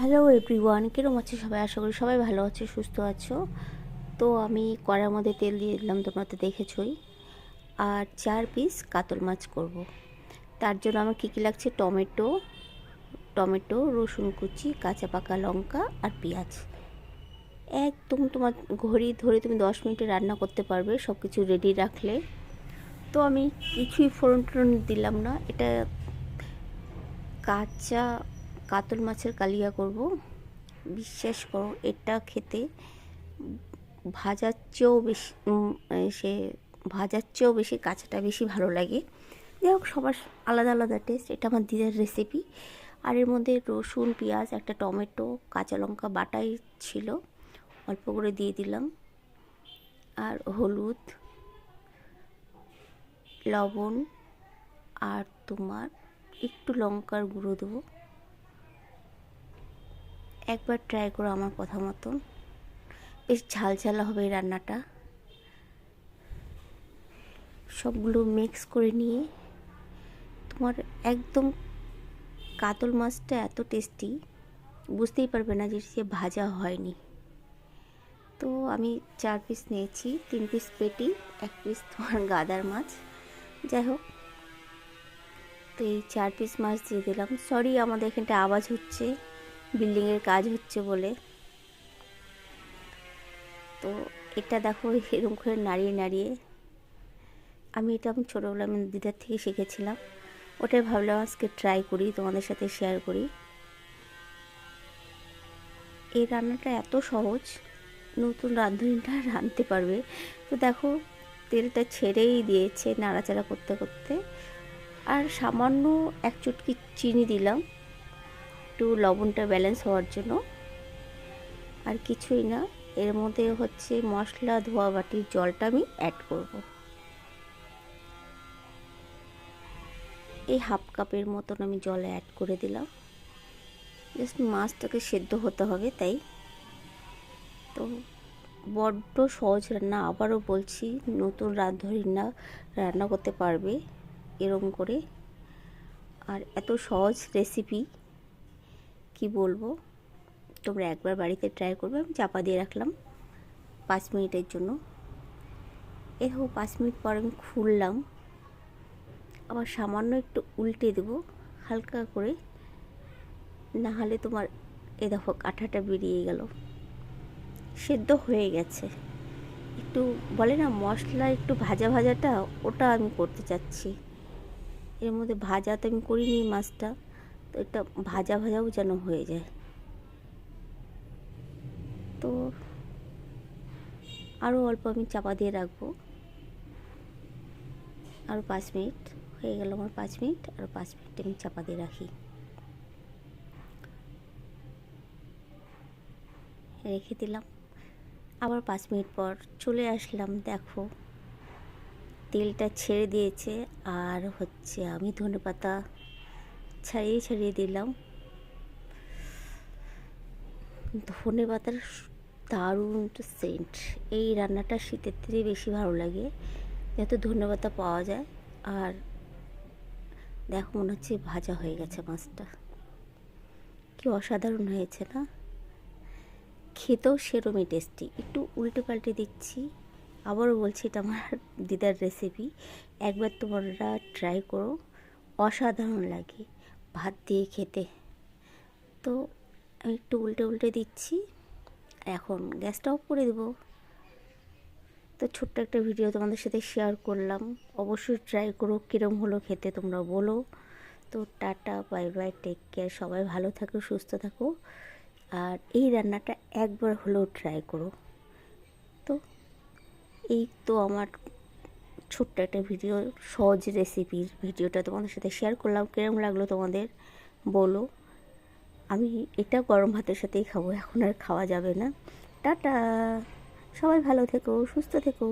Hello everyone, কিরম আছো সবাই? আশা করি সবাই ভালো আছো, সুস্থ আছো। তো আমি কড়ার মধ্যে তেল দিয়ে দিলাম, তোমরা তো দেখেছোই। আর 4 পিস কাতল মাছ করব। তার জন্য আমার কী কী লাগছে: টমেটো, রসুন কুচি, কাঁচা পাকা লঙ্কা আর পেঁয়াজ। একদম তোমার ঘড়ি ধরে তুমি 10 মিনিটে রান্না করতে পারবে সব কিছু রেডি রাখলে। তো আমি কিছুই ফোড়ন টোড়ন দিলাম না, এটা কাঁচা কাতল মাছের কালিয়া করব। বিশ্বাস করো, এটা খেতে ভাজার চেয়েও বেশি সে ভাজার চেয়েও বেশি কাঁচাটা বেশি ভালো লাগে। যাই হোক, সবার আলাদা আলাদা টেস্ট। এটা আমার দিদার রেসিপি। আর এর মধ্যে রসুন, পেঁয়াজ, একটা টমেটো, কাঁচা লঙ্কা বাটাই ছিল, অল্প করে দিয়ে দিলাম। আর হলুদ, লবণ, আর তোমার একটু লঙ্কার গুঁড়ো দেবো। একবার ট্রাই করো আমার কথা মতন, বেশ ঝালঝালা হবে এই রান্নাটা। সবগুলো মিক্স করে নিয়ে তোমার একদম কাতল মাছটা এত টেস্টি, বুঝতেই পারবে না যে সে ভাজা হয়নি। তো আমি 4 পিস নিয়েছি, 3 পিস পেটি, 1 পিস তোমার গাদার মাছ। যাই হোক, তো এই 4 পিস মাছ দিয়ে দিলাম। সরি, আমাদের এখানটা আওয়াজ হচ্ছে, বিল্ডিংয়ের কাজ হচ্ছে বলে। তো এটা দেখো এরকম করে নাড়িয়ে নাড়িয়ে, আমি ছোটোবেলায় আমি দিদার থেকে শিখেছিলাম। ওটাই ভাবলাম আজকে ট্রাই করি, তোমাদের সাথে শেয়ার করি। এই রান্নাটা এত সহজ, নতুন রাঁধুনিটা রাঁধতে পারবে। তো দেখো, তেলটা ছেড়েই দিয়েছে নাড়াচাড়া করতে করতে। আর সামান্য 1 চুটকি চিনি দিলাম, একটু লবণটা ব্যালেন্স হওয়ার জন্য। আর কিছুই না, এর মধ্যে হচ্ছে মশলা ধোয়া বাটির জলটা আমি অ্যাড করব। এই 1/2 কাপের মতন আমি জল অ্যাড করে দিলাম। জাস্ট মাছটাকে সেদ্ধ হতে হবে তাই। তো বড্ড সহজ রান্না, আবারও বলছি, নতুন রাঁধুনিরা রান্না করতে পারবে এরকম করে। আর এত সহজ রেসিপি কি বলবো, তোমরা একবার বাড়িতে ট্রাই করবে। আমি চাপা দিয়ে রাখলাম 5 মিনিটের জন্য। এরকম 5 মিনিট পর আমি খুললাম, আবার সামান্য একটু উল্টে দেবো হালকা করে, না হলে তোমার দেখো কাঁটাটা বেরিয়ে গেল। সেদ্ধ হয়ে গেছে। একটু বলে না মশলা একটু ভাজা ভাজাটা, ওটা আমি করতে চাচ্ছি। এর মধ্যে ভাজা তো আমি করিনি মাছটা, তো এটা ভাজা ভাজাও যেন হয়ে যায়। তো আরও অল্প আমি চাপা দিয়ে রাখবো। আরও 5 মিনিট হয়ে গেল আমার। 5 মিনিট, আরও 5 মিনিট আমি চাপা দিয়ে রাখি। রেখে দিলাম। আবার 5 মিনিট পর চলে আসলাম, দেখো তেলটা ছেড়ে দিয়েছে। আর হচ্ছে আমি ধনেপাতা ছাড়িয়ে ছাড়িয়ে দিলাম। ধনেপাতার দারুণ সেন্ট। এই রান্নাটা শীতের থেকে বেশি ভালো লাগে, যেহেতু ধনেপাতা পাওয়া যায়। আর দেখো, মনে হচ্ছে ভাজা হয়ে গেছে মাছটা। কি অসাধারণ হয়েছে না? খেতেও সেরমই টেস্টি। একটু উল্টে পাল্টে দিচ্ছি। আবারও বলছি, এটা আমার দিদার রেসিপি, একবার তোমরা ট্রাই করো, অসাধারণ লাগে ভাত দিয়ে খেতে। তো আমি একটু উল্টে উল্টে দিচ্ছি, এখন গ্যাসটা অফ করে দেবো। তো ছোট্ট একটা ভিডিও তোমাদের সাথে শেয়ার করলাম, অবশ্যই ট্রাই করো, কীরকম হলো খেতে তোমরা বলো। তো টাটা, বাই বাই, টেক কেয়ার, সবাই ভালো থাকো, সুস্থ থাকো। আর এই রান্নাটা একবার হলেও ট্রাই করো। তো এই তো আমার ছোট্ট একটা ভিডিও, সহজ রেসিপির ভিডিওটা তোমাদের সাথে শেয়ার করলাম। কেরম লাগলো তোমাদের বলো। আমি এটা গরম ভাতের সাথেই খাবো, এখন আর খাওয়া যাবে না। টাটা, সবাই ভালো থেকো, সুস্থ থেকো।